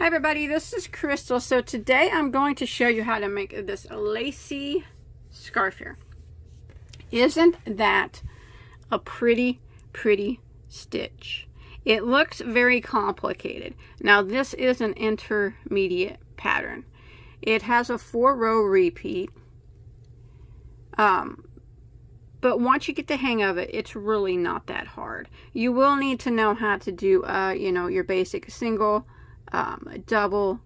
Hi everybody, this is Crystal. So today I'm going to show you how to make this lacy scarf here. Isn't that a pretty stitch? It looks very complicated. Now this is an intermediate pattern. It has a 4-row repeat. But once you get the hang of it, it's really not that hard. You will need to know how to do, your basic single, double.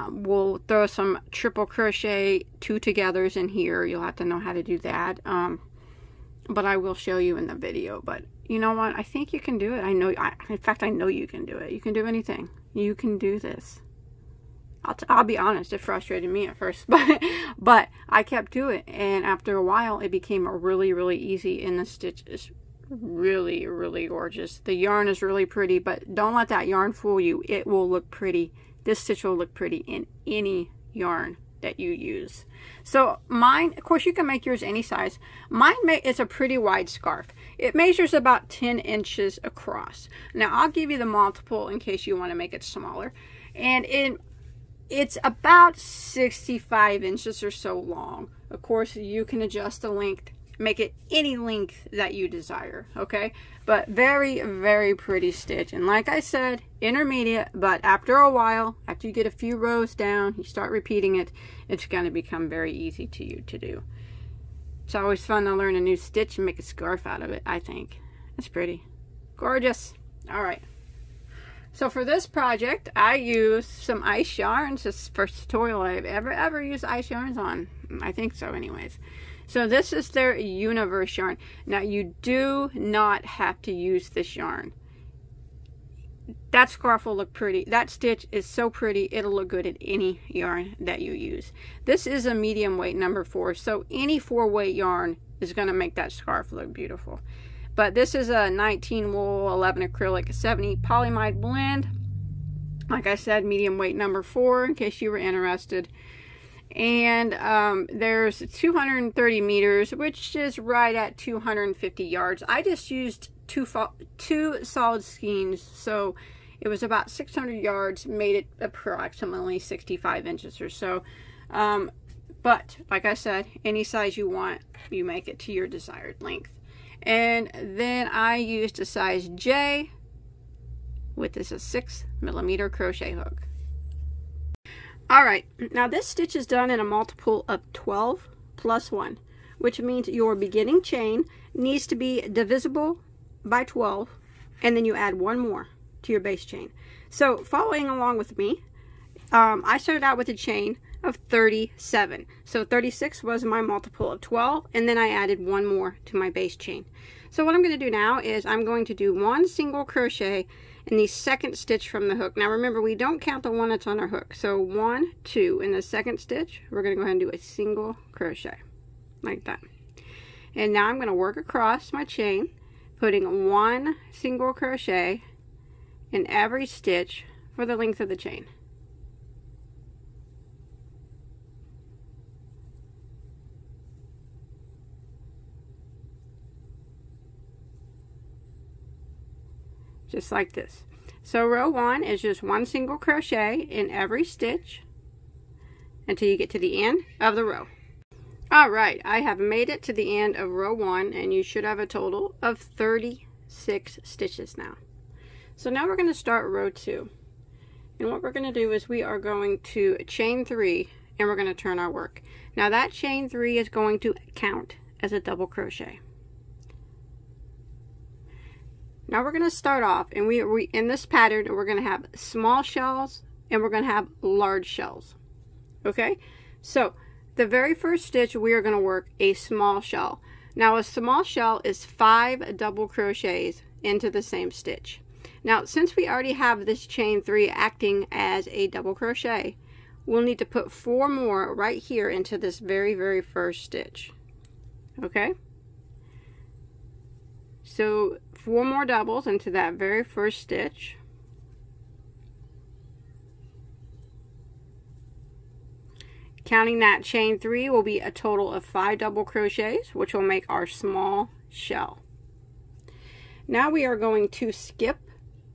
We'll throw some triple crochet 2 togethers in here. You'll have to know how to do that. But I will show you in the video. But you know what? I think you can do it. In fact, I know you can do it. You can do anything. You can do this. I'll be honest, it frustrated me at first, but I kept doing it, and after a while it became really easy, and the stitch is really gorgeous. The yarn is really pretty, but don't let that yarn fool you. It will look pretty. This stitch will look pretty in any yarn that you use. So mine, of course you can make yours any size. Mine is a pretty wide scarf. It measures about 10 inches across. Now I'll give you the multiple in case you want to make it smaller, and it's about 65 inches or so long. Of course, you can adjust the length, make it any length that you desire, okay? But very pretty stitch. And like I said, intermediate, but after a while, after you get a few rows down, you start repeating it, it's going to become very easy to you to do. It's always fun to learn a new stitch and make a scarf out of it, I think. It's pretty. Gorgeous. All right. So for this project, I used some ice yarns. This is the first tutorial I've ever used ice yarns on. I think so anyways. So this is their Universe yarn. Now you do not have to use this yarn. That scarf will look pretty. That stitch is so pretty, it'll look good in any yarn that you use. This is a medium weight number 4, so any 4-weight yarn is going to make that scarf look beautiful. But this is a 19 wool, 11 acrylic, 70 polyamide blend. Like I said, medium weight number 4 in case you were interested. And there's 230 meters, which is right at 250 yards. I just used two solid skeins, so it was about 600 yards, made it approximately 65 inches or so. But like I said, any size you want, you make it to your desired length. And then I used a size J with this a 6mm crochet hook. Alright, now this stitch is done in a multiple of 12 plus 1, which means your beginning chain needs to be divisible by 12, and then you add 1 more to your base chain. So following along with me, I started out with a chain of 37. So 36 was my multiple of 12, and then I added 1 more to my base chain. So what I'm going to do now is I'm going to do 1 single crochet in the second stitch from the hook. Now remember, we don't count the one that's on our hook. So 1, 2 in the second stitch, we're going to go ahead and do a single crochet like that. And now I'm going to work across my chain, putting 1 single crochet in every stitch for the length of the chain. Just like this. So row 1 is just 1 single crochet in every stitch until you get to the end of the row. Alright, I have made it to the end of row 1, and you should have a total of 36 stitches now. So now we're going to start row 2. And what we're going to do is we are going to chain 3, and we're going to turn our work. Now that chain 3 is going to count as a double crochet. Now we're going to start off, and we in this pattern, we're going to have small shells and we're going to have large shells. Okay, so the very first stitch we are going to work a small shell. Now a small shell is 5 double crochets into the same stitch. Now since we already have this chain 3 acting as a double crochet, we'll need to put 4 more right here into this very first stitch. Okay, so 4 more doubles into that very first stitch. Counting that chain 3 will be a total of 5 double crochets, which will make our small shell. Now we are going to skip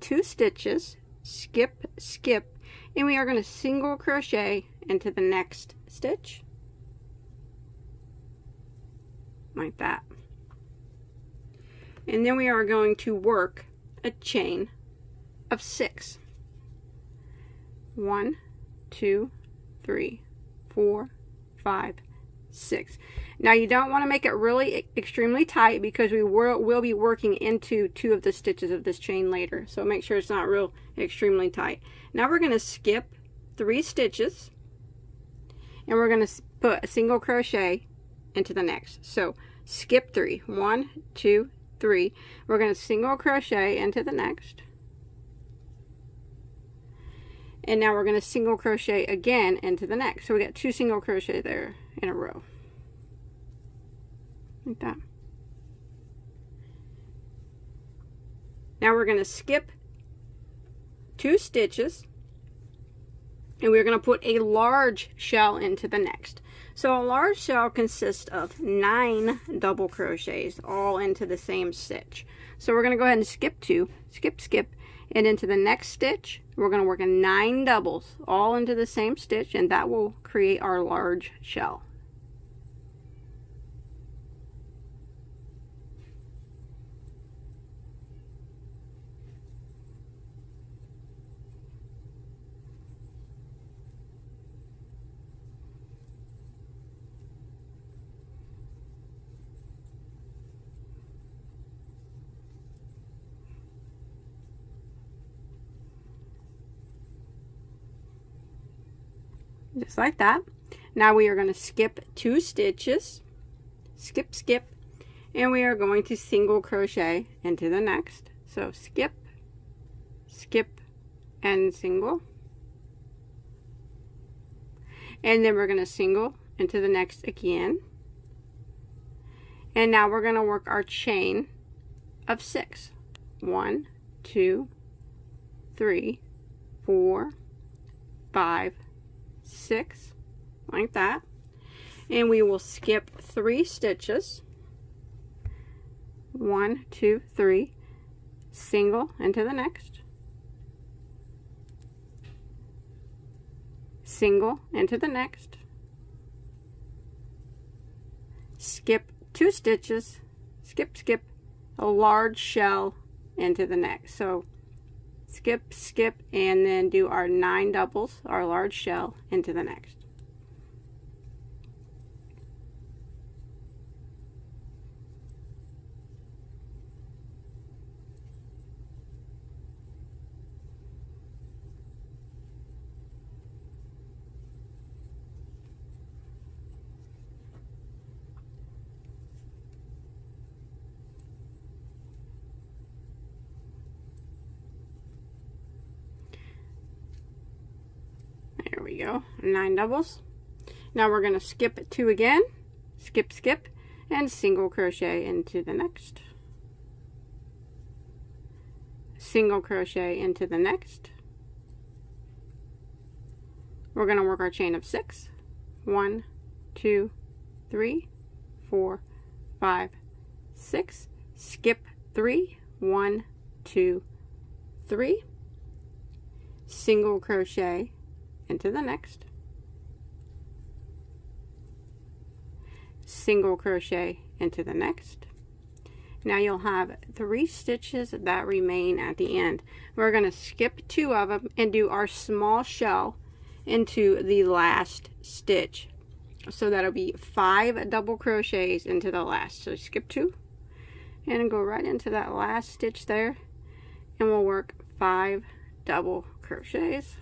2 stitches skip, skip, and we are going to single crochet into the next stitch, like that. And then we are going to work a chain of 6. 1, 2, 3, 4, 5, 6. Now you don't want to make it really extremely tight because we will be working into 2 of the stitches of this chain later. So make sure it's not real extremely tight. Now we're going to skip 3 stitches and we're going to put a single crochet into the next. So skip 3. 1, 2, 3. We're going to single crochet into the next. And now we're going to single crochet again into the next. So we got 2 single crochet there in a row. Like that. Now we're going to skip 2 stitches and we're going to put a large shell into the next. So a large shell consists of 9 double crochets all into the same stitch. So we're going to go ahead and skip 2, skip, skip, and into the next stitch we're going to work in 9 doubles all into the same stitch, and that will create our large shell. Just like that. Now we are going to skip 2 stitches, skip, skip, and we are going to single crochet into the next. So skip, skip, and single. And then we're going to single into the next again. And now we're going to work our chain of 6. 1, 2, 3, 4, 5, 6, like that. And we will skip 3 stitches. 1, 2, 3, single into the next, single into the next, skip 2 stitches, skip, skip, a large shell into the next. So skip, skip, and then do our 9 doubles, our large shell into the next. There we go, 9 doubles. Now we're going to skip 2 again, skip, skip, and single crochet into the next, single crochet into the next. We're going to work our chain of 6. 1, 2, 3, 4, 5, 6, skip 3, 1, 2, 3, single crochet into the next, single crochet into the next. Now you'll have 3 stitches that remain at the end. We're going to skip 2 of them and do our small shell into the last stitch. So that'll be 5 double crochets into the last. So skip 2 and go right into that last stitch there, and we'll work 5 double crochets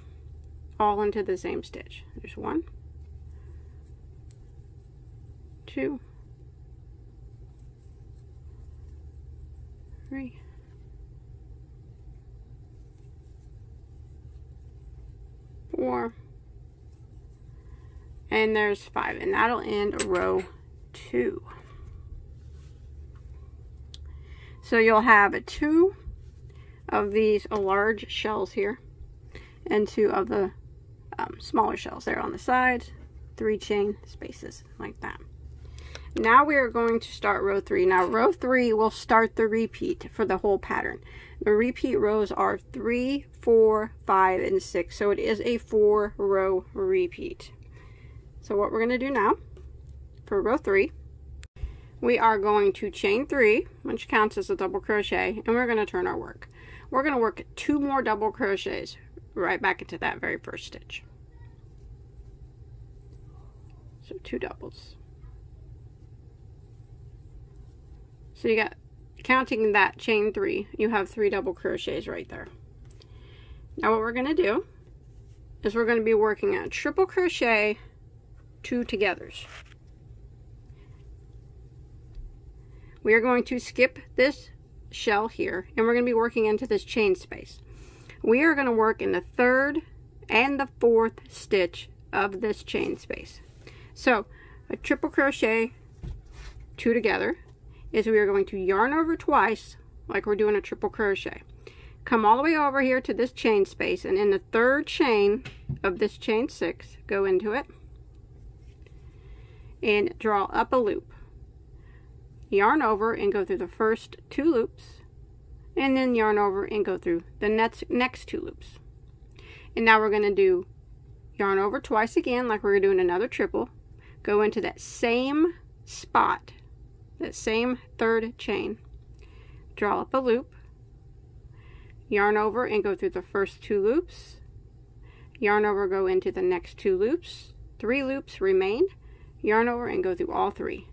all into the same stitch. There's 1, 2, 3, 4, and there's 5, and that'll end row 2. So you'll have 2 of these large shells here and 2 of the smaller shells there on the sides, 3 chain spaces like that. Now we are going to start row 3. Now row 3 will start the repeat for the whole pattern. The repeat rows are 3, 4, 5, and 6. So it is a 4-row repeat. So what we're going to do now for row 3, we are going to chain 3, which counts as a double crochet, and we're going to turn our work. We're going to work 2 more double crochets right back into that very first stitch. So 2 doubles. So you got, counting that chain 3, you have 3 double crochets right there. Now what we're going to do is we're going to be working a triple crochet 2 togethers. We are going to skip this shell here, and we're going to be working into this chain space. We are going to work in the 3rd and the 4th stitch of this chain space. So a triple crochet 2 together is we are going to yarn over twice like we're doing a triple crochet. Come all the way over here to this chain space, and in the 3rd chain of this chain 6, go into it and draw up a loop. Yarn over and go through the first 2 loops, and then yarn over and go through the next 2 loops. And now we're going to do yarn over twice again like we're doing another triple. Go into that same spot, that same 3rd chain, draw up a loop, yarn over and go through the first 2 loops, yarn over, go into the next 2 loops, 3 loops remain, yarn over and go through all 3.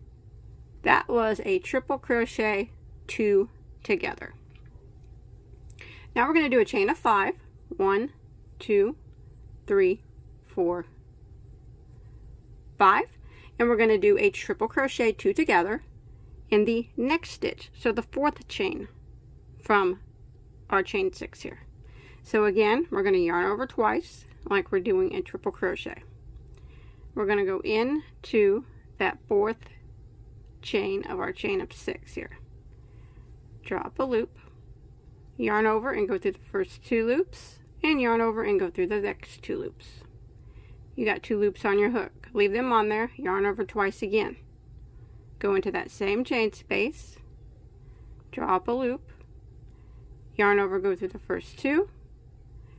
That was a triple crochet 2 together. Now we're going to do a chain of 5. 1, 2, 3, 4, 5, and we're going to do a triple crochet 2 together in the next stitch, so the 4th chain from our chain 6 here. So again, we're going to yarn over twice like we're doing a triple crochet. We're going to go into that 4th chain of our chain of 6 here, draw up a loop, yarn over and go through the first 2 loops, and yarn over and go through the next 2 loops. You got 2 loops on your hook, leave them on there, yarn over twice again, go into that same chain space, draw up a loop, yarn over, go through the first 2,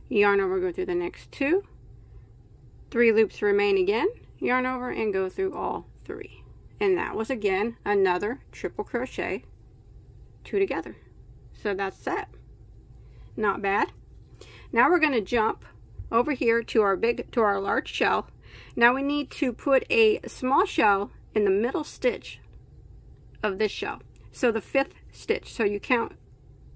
yarn over, go through the next 2, 3 loops remain again, yarn over and go through all 3. And that was again another triple crochet 2 together. So that's that. Not bad. Now we're going to jump over here to our large shell. Now we need to put a small shell in the middle stitch of this shell. So the 5th stitch. So you count,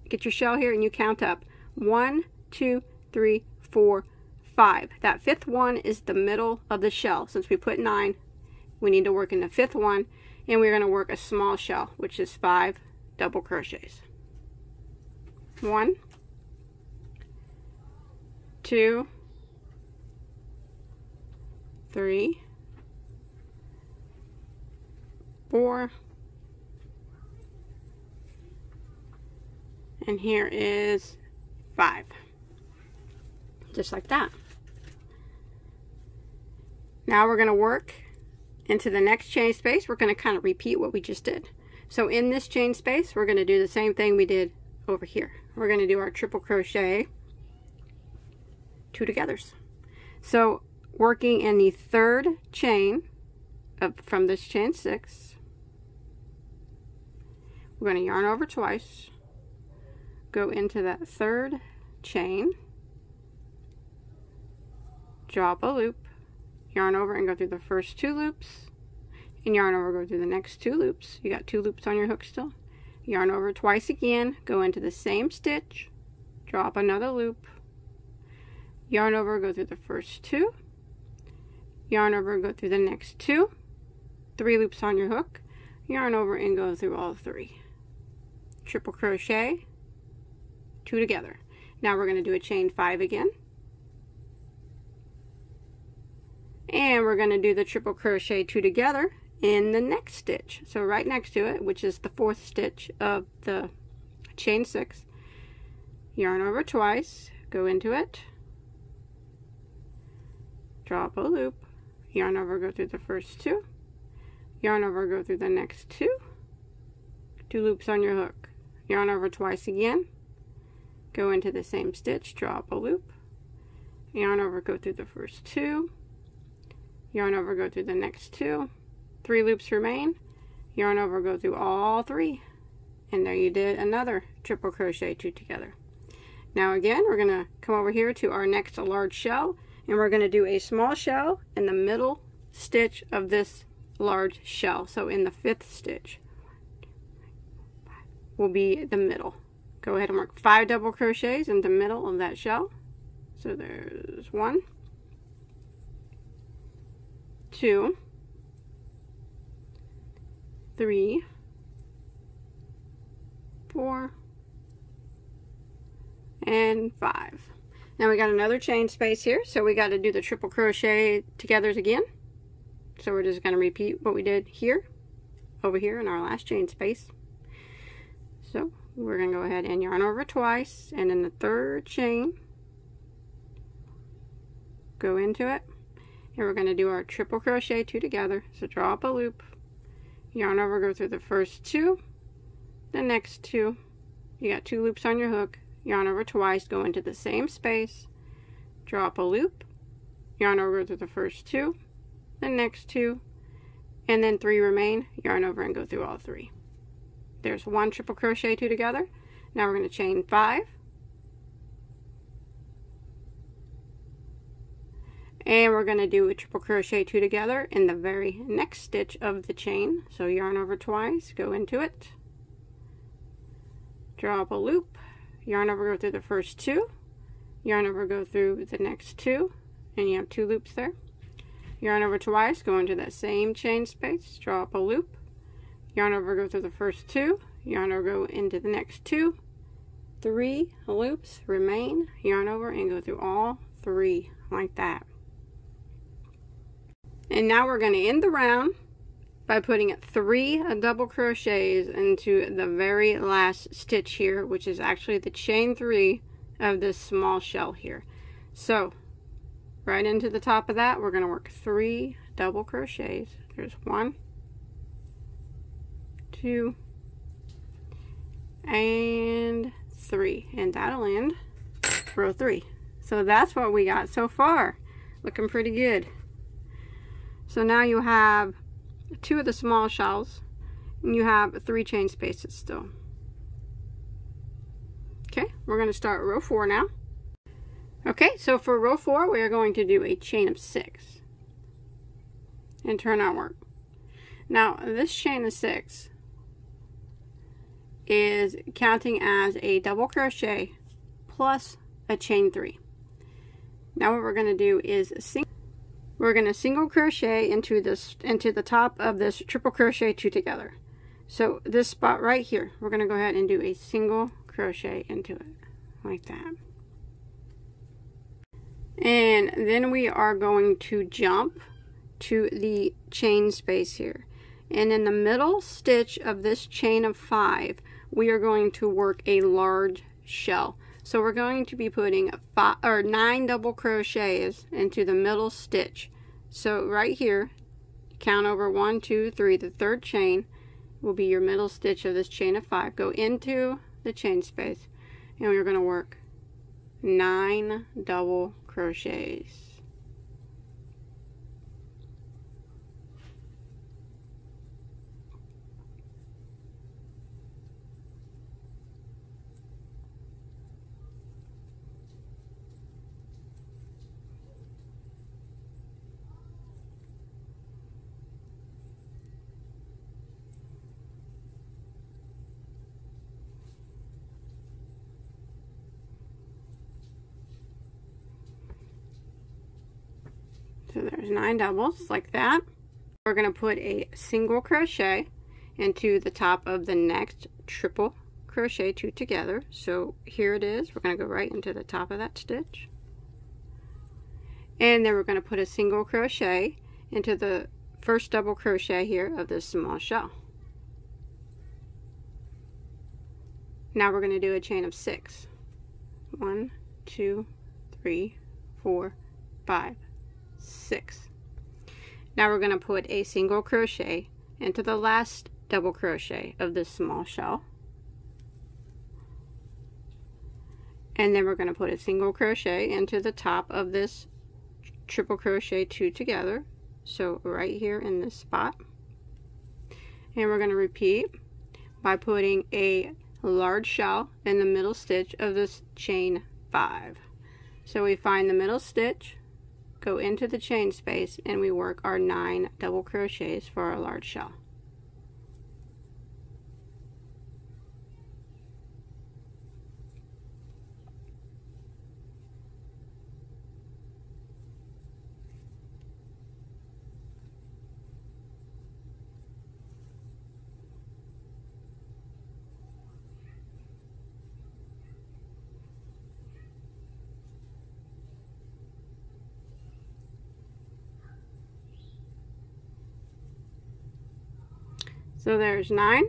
get your shell here and you count up 1, 2, 3, 4, 5. That 5th one is the middle of the shell. Since we put 9, we need to work in the 5th one, and we're going to work a small shell, which is 5 double crochets. 1, 2, 3, 4, and here is 5. Just like that. Now we're going to work into the next chain space. We're going to kind of repeat what we just did. So in this chain space, we're going to do the same thing we did over here. We're going to do our triple crochet 2 togethers. So working in the 3rd chain from this chain 6, we're going to yarn over twice, go into that 3rd chain, draw up a loop, yarn over and go through the first 2 loops, and yarn over, go through the next 2 loops. You got 2 loops on your hook still. Yarn over twice again, go into the same stitch, draw up another loop, yarn over, go through the first 2, yarn over, go through the next 2, 3 loops on your hook, yarn over and go through all 3. Triple crochet 2 together. Now we're going to do a chain 5 again. And we're going to do the triple crochet 2 together in the next stitch. So right next to it, which is the 4th stitch of the chain 6, yarn over twice, go into it, draw up a loop, yarn over, go through the first 2, yarn over, go through the next 2 loops on your hook, yarn over twice again, go into the same stitch, draw up a loop, yarn over, go through the first 2, yarn over, go through the next 2, 3 loops remain, yarn over, go through all 3, and there you did another triple crochet 2 together. Now again, we're going to come over here to our next large shell, and we're going to do a small shell in the middle stitch of this large shell. So in the 5th stitch will be the middle. Go ahead and work 5 double crochets in the middle of that shell. So there's 1, 2, 3, 4, and 5. Now we got another chain space here, so we got to do the triple crochet togethers again. So we're just going to repeat what we did here, over here in our last chain space. So we're going to go ahead and yarn over twice, and in the 3rd chain, go into it, and we're going to do our triple crochet 2 together. So draw up a loop, yarn over, go through the first 2, the next 2, you got 2 loops on your hook, yarn over twice, go into the same space, draw up a loop, yarn over, go through the first 2, the next 2, and then 3 remain, yarn over and go through all 3. There's 1 triple crochet 2 together. Now we're going to chain 5, and we're going to do a triple crochet 2 together in the very next stitch of the chain. So yarn over twice, go into it, draw up a loop, yarn over, go through the first 2, yarn over, go through the next 2, and you have 2 loops there. Yarn over twice, go into that same chain space, draw up a loop, yarn over, go through the first 2, yarn over, go into the next 2, 3 loops remain, yarn over and go through all 3 like that. And now we're going to end the round by putting 3 double crochets into the very last stitch here, which is actually the chain 3 of this small shell here. So right into the top of that, we're going to work 3 double crochets. There's 1, 2, and 3, and that'll end row 3. So that's what we got so far. Looking pretty good. So now you have 2 of the small shells, and you have 3 chain spaces still. Okay, we're going to start row 4 now. Okay, so for row 4, we are going to do a chain of 6 and turn our work. Now, this chain of 6 is counting as a double crochet plus a chain 3. Now what we're going to do is we're going to single crochet into the top of this triple crochet 2 together. So this spot right here, we're going to go ahead and do a single crochet into it like that. And then we are going to jump to the chain space here. And in the middle stitch of this chain of 5, we are going to work a large shell. So we're going to be putting 9 double crochets into the middle stitch. So right here, count over 1, 2, 3. The 3rd chain will be your middle stitch of this chain of 5. Go into the chain space, and we're going to work 9 double crochets. So there's 9 doubles like that. We're going to put a single crochet into the top of the next triple crochet 2 together. So here it is. We're going to go right into the top of that stitch. And then we're going to put a single crochet into the first double crochet here of this small shell. Now we're going to do a chain of 6. 1, 2, 3, 4, 5, 6. Now we're going to put a single crochet into the last double crochet of this small shell. And then we're going to put a single crochet into the top of this triple crochet 2 together. So right here in this spot. And we're going to repeat by putting a large shell in the middle stitch of this chain 5. So we find the middle stitch, go into the chain space, and we work our 9 double crochets for our large shell. So there's 9.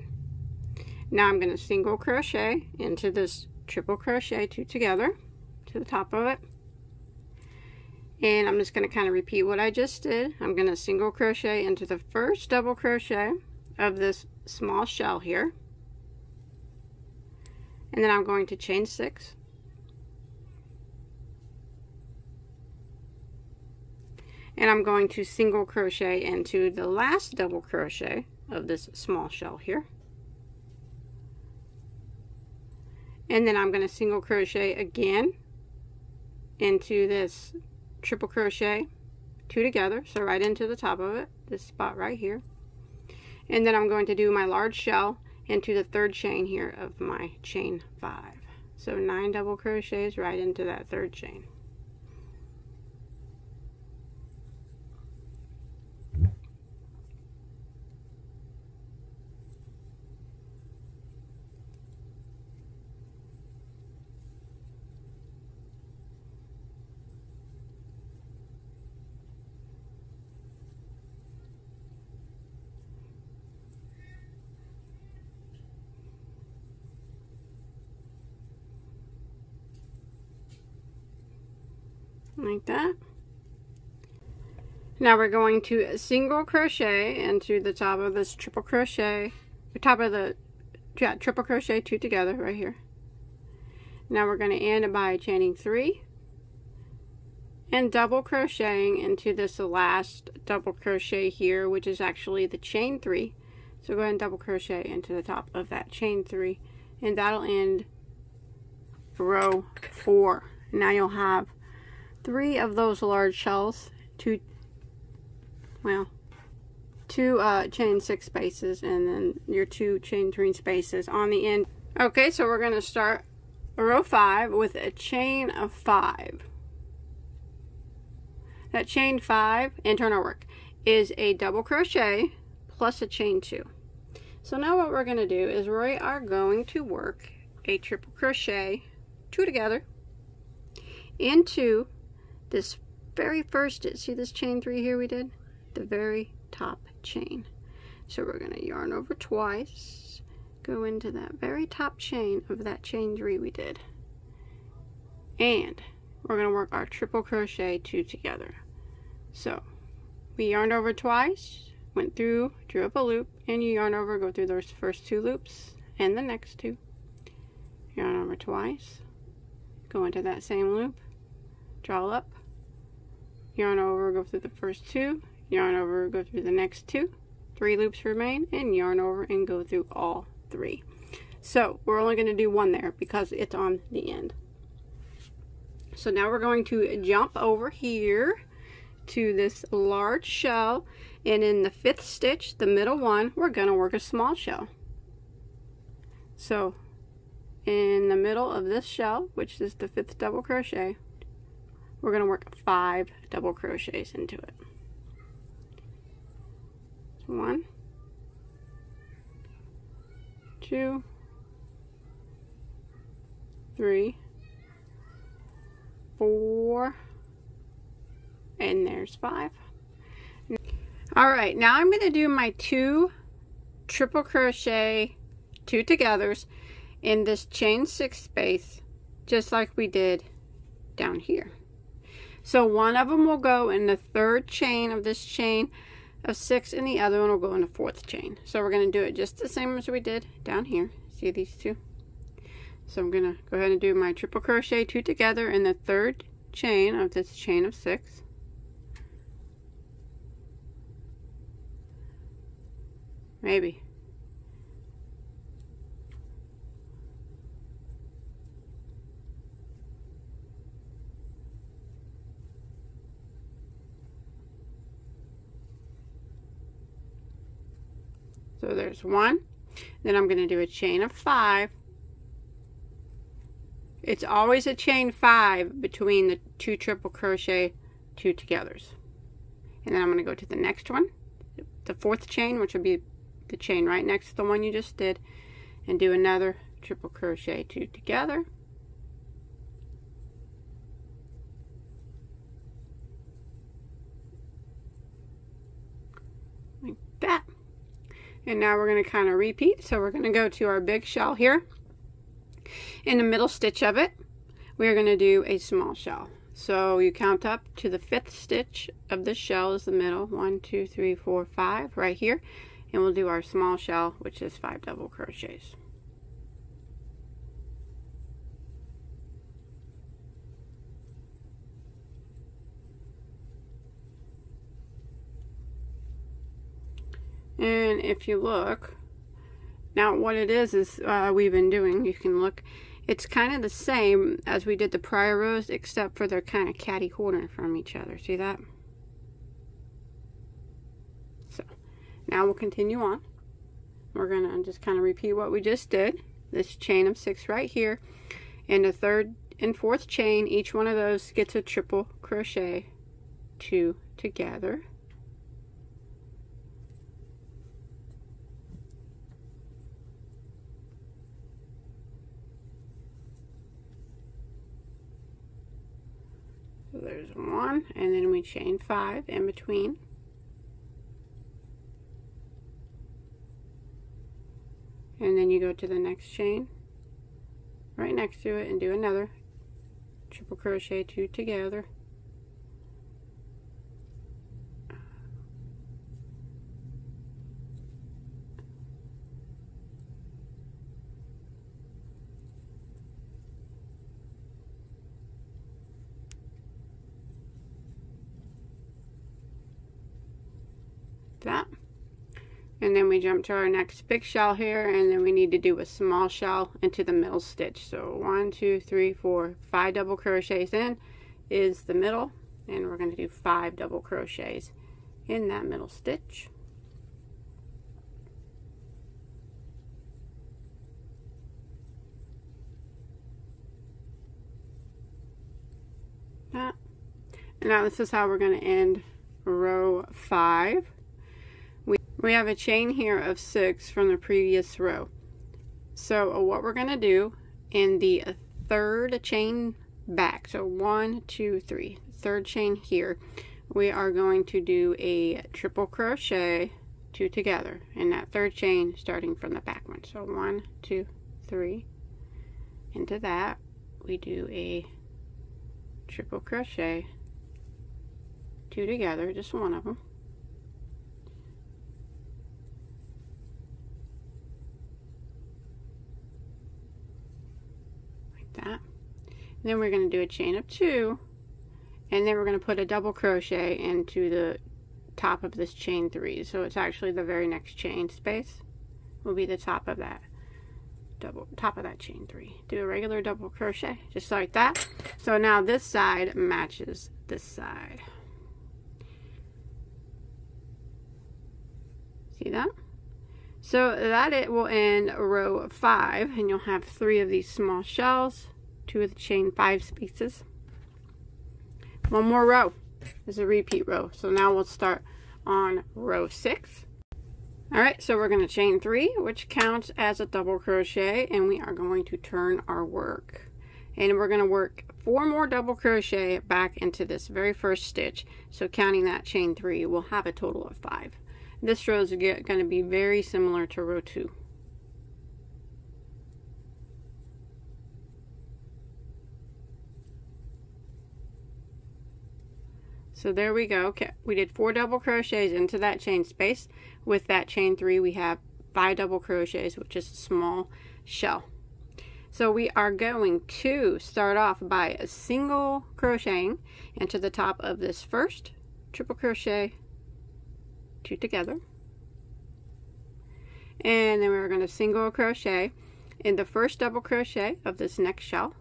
Now I'm going to single crochet into this triple crochet 2 together to the top of it. And I'm just going to kind of repeat what I just did. I'm going to single crochet into the first double crochet of this small shell here. And then I'm going to chain 6. And I'm going to single crochet into the last double crochet of this small shell here. And then I'm going to single crochet again into this triple crochet 2 together, so right into the top of it, this spot right here. And then I'm going to do my large shell into the 3rd chain here of my chain 5. So 9 double crochets right into that 3rd chain. Like that. Now we're going to single crochet into the top of this triple crochet, the top of the triple crochet 2 together right here. Now we're going to end by chaining 3 and double crocheting into this last double crochet here, which is actually the chain 3. So go ahead and double crochet into the top of that chain 3, and that'll end row 4. Now you'll have 3 of those large shells, 2 chain 6 spaces, and then your 2 chain 3 spaces on the end. Okay, so we're going to start row 5 with a chain of 5. That chain 5 internal work is a double crochet plus a chain 2. So now what we're going to do is we are going to work a triple crochet 2 together into this very first, see this chain 3 here we did? The very top chain. So we're going to yarn over twice, go into that very top chain of that chain 3 we did. And we're going to work our triple crochet 2 together. So we yarned over twice, went through, drew up a loop, and you yarn over, go through those first 2 loops and the next 2. Yarn over twice, go into that same loop, draw up, yarn over, go through the first 2, yarn over, go through the next 2, 3 loops remain, and yarn over and go through all 3. So we're only going to do 1 there because it's on the end. So now we're going to jump over here to this large shell, and in the 5th stitch, the middle one, we're going to work a small shell. So in the middle of this shell, which is the 5th double crochet, we're going to work 5 double crochets into it. 1, 2, 3, 4, and there's 5. Alright, now I'm going to do my 2 triple crochet 2 togethers in this chain 6 space, just like we did down here. So one of them will go in the 3rd chain of this chain of 6, and the other one will go in the 4th chain. So we're going to do it just the same as we did down here. See these two? So I'm going to go ahead and do my triple crochet 2 together in the 3rd chain of this chain of 6. Maybe. So there's 1. Then I'm going to do a chain of 5. It's always a chain 5 between the 2 triple crochet 2 togethers. And then I'm going to go to the next one, the 4th chain, which will be the chain right next to the one you just did, and do another triple crochet 2 together. Like that. And now we're going to kind of repeat. So we're going to go to our big shell here. In the middle stitch of it, we're going to do a small shell. So you count up to the 5th stitch of the shell is the middle. 1, 2, 3, 4, 5 right here. And we'll do our small shell, which is 5 double crochets. And if you look, now what it is we've been doing, you can look, it's kind of the same as we did the prior rows, except for they're kind of catty corner from each other. See that? So now we'll continue on. We're going to just kind of repeat what we just did. This chain of 6 right here. In the 3rd and 4th chain, each one of those gets a triple crochet 2 together. So there's 1, and then we chain 5 in between. And then you go to the next chain right next to it and do another triple crochet 2 together. That. And then we jump to our next big shell here, and then we need to do a small shell into the middle stitch. So 1, 2, 3, 4, 5 double crochets in is the middle, and we're going to do 5 double crochets in that middle stitch. That. And now this is how we're going to end row 5. We have a chain here of 6 from the previous row. So what we're going to do in the 3rd chain back, so 1, 2, 3, 3rd chain here, we are going to do a triple crochet 2 together in that 3rd chain starting from the back one. So 1, 2, 3. Into that we do a triple crochet 2 together, just one of them. That. Then we're going to do a chain of 2, and then we're going to put a double crochet into the top of this chain 3. So it's actually the very next chain space will be the top of that chain 3. Do a regular double crochet just like that. So now this side matches this side. See that? So that it will end row 5, and you'll have 3 of these small shells, 2 of the chain 5 spaces. One more row is a repeat row. So now we'll start on row 6. Alright, so we're going to chain 3, which counts as a double crochet, and we are going to turn our work. And we're going to work 4 more double crochet back into this very first stitch. So counting that chain 3, we'll have a total of 5. This row is going to be very similar to row 2. So there we go. Okay, we did 4 double crochets into that chain space. With that chain 3, we have 5 double crochets, which is a small shell. So we are going to start off by a single crocheting into the top of this first triple crochet, 2 together, and then we're going to single crochet in the first double crochet of this next shell,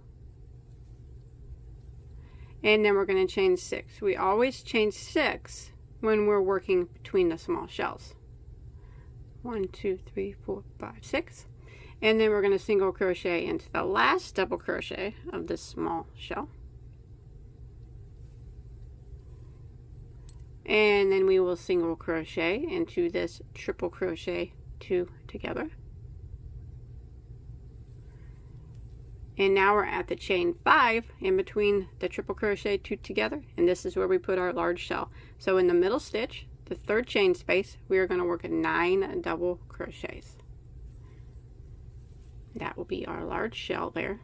and then we're going to chain 6. We always chain 6 when we're working between the small shells. 1, 2, 3, 4, 5, 6. And then we're going to single crochet into the last double crochet of this small shell. And then we will single crochet into this triple crochet 2 together. And now we're at the chain 5 in between the triple crochet 2 together, and this is where we put our large shell. So in the middle stitch, the 3rd chain space, we are going to work 9 double crochets. That will be our large shell there.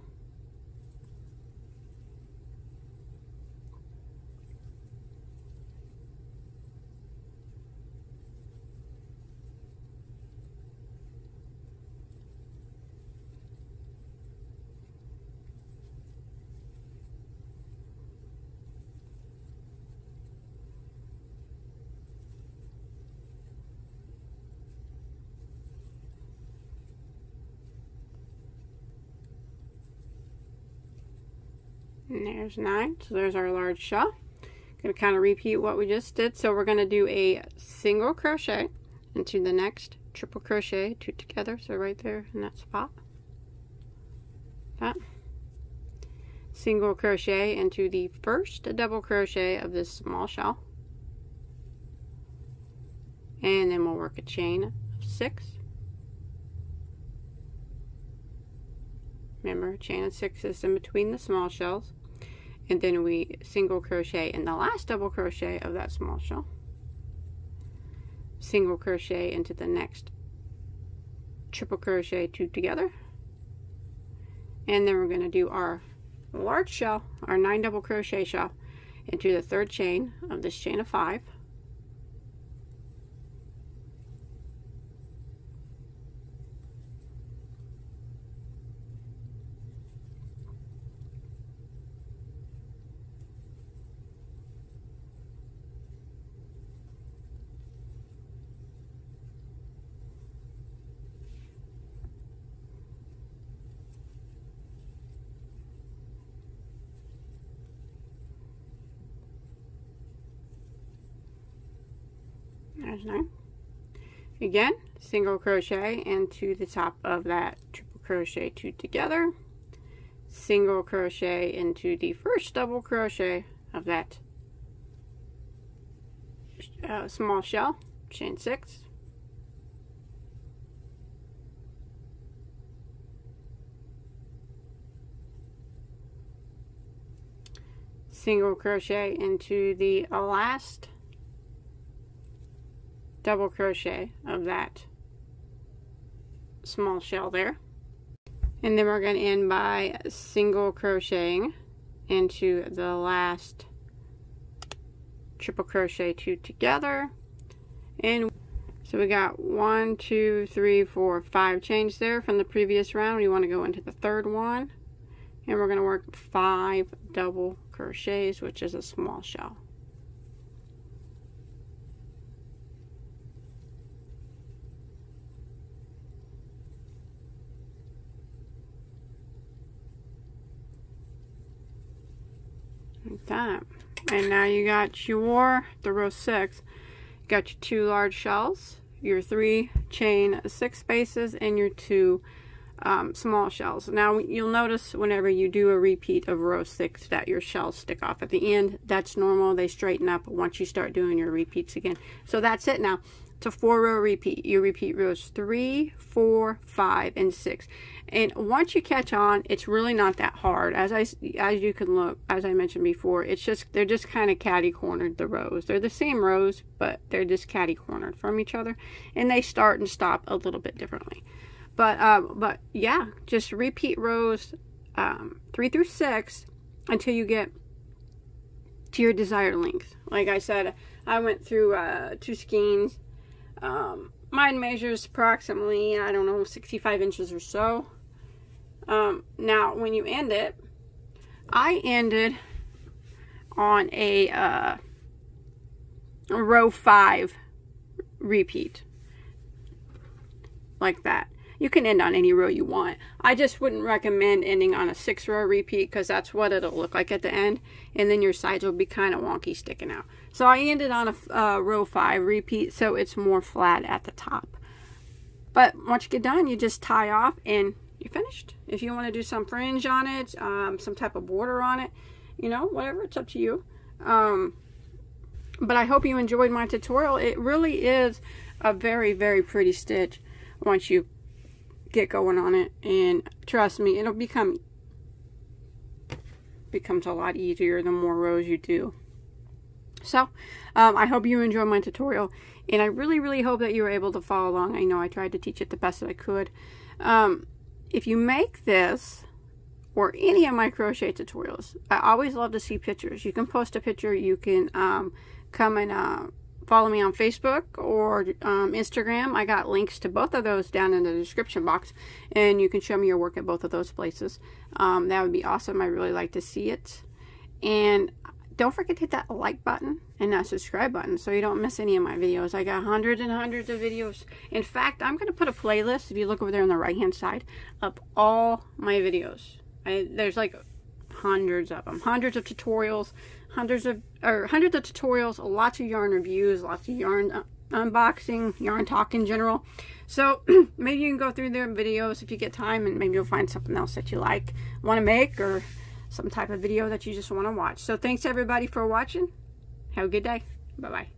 And there's 9, so there's our large shell. Going to kind of repeat what we just did. So we're going to do a single crochet into the next triple crochet 2 together, so right there in that spot. That. Single crochet into the first double crochet of this small shell. And then we'll work a chain of 6. Remember, a chain of 6 is in between the small shells. And then we single crochet in the last double crochet of that small shell. Single crochet into the next triple crochet 2 together. And then we're going to do our large shell, our 9 double crochet shell, into the 3rd chain of this chain of 5. There's 9. Again, single crochet into the top of that triple crochet 2 together, single crochet into the first double crochet of that small shell, chain 6, single crochet into the last double crochet of that small shell there, and then we're going to end by single crocheting into the last triple crochet 2 together. And so we got 1, 2, 3, 4, 5 chains there from the previous round. We want to go into the 3rd one, and we're going to work 5 double crochets, which is a small shell. Like that. And now you got the row 6, you got your 2 large shells, your 3 chain 6 spaces, and your 2 small shells. Now you'll notice whenever you do a repeat of row 6 that your shells stick off at the end. That's normal. They straighten up once you start doing your repeats again. So that's it now. It's a 4-row repeat. You repeat rows 3, 4, 5, and 6. And once you catch on, it's really not that hard. As you can look, as I mentioned before, it's just they're just kind of catty-cornered, the rows. They're the same rows, but they're just catty-cornered from each other, and they start and stop a little bit differently. But yeah, just repeat rows 3 through 6 until you get to your desired length. Like I said, I went through 2 skeins. Mine measures approximately, I don't know, 65 inches or so. Now, when you end it, I ended on a row 5 repeat. Like that. You can end on any row you want. I just wouldn't recommend ending on a 6-row repeat because that's what it'll look like at the end. And then your sides will be kind of wonky sticking out. So I ended on a row 5 repeat so it's more flat at the top. But once you get done, you just tie off and you're finished. If you want to do some fringe on it, some type of border on it, you know, whatever, it's up to you. But I hope you enjoyed my tutorial. It really is a very, very pretty stitch once you get going on it, and trust me, it'll becomes a lot easier the more rows you do. So I hope you enjoyed my tutorial, and I really hope that you were able to follow along. I know I tried to teach it the best that I could. If you make this or any of my crochet tutorials, I always love to see pictures. You can post a picture, you can come and follow me on Facebook or Instagram. I got links to both of those down in the description box, and you can show me your work at both of those places. That would be awesome. I really like to see it. And don't forget to hit that like button and that subscribe button so you don't miss any of my videos. I got hundreds and hundreds of videos. In fact, I'm going to put a playlist, if you look over there on the right hand side, of all my videos. There's like hundreds of them, hundreds of tutorials, hundreds of tutorials, lots of yarn reviews, lots of yarn unboxing, yarn talk in general. So maybe you can go through their videos if you get time, and maybe you'll find something else that you like, want to make, or some type of video that you just want to watch. So thanks everybody for watching. Have a good day. Bye bye.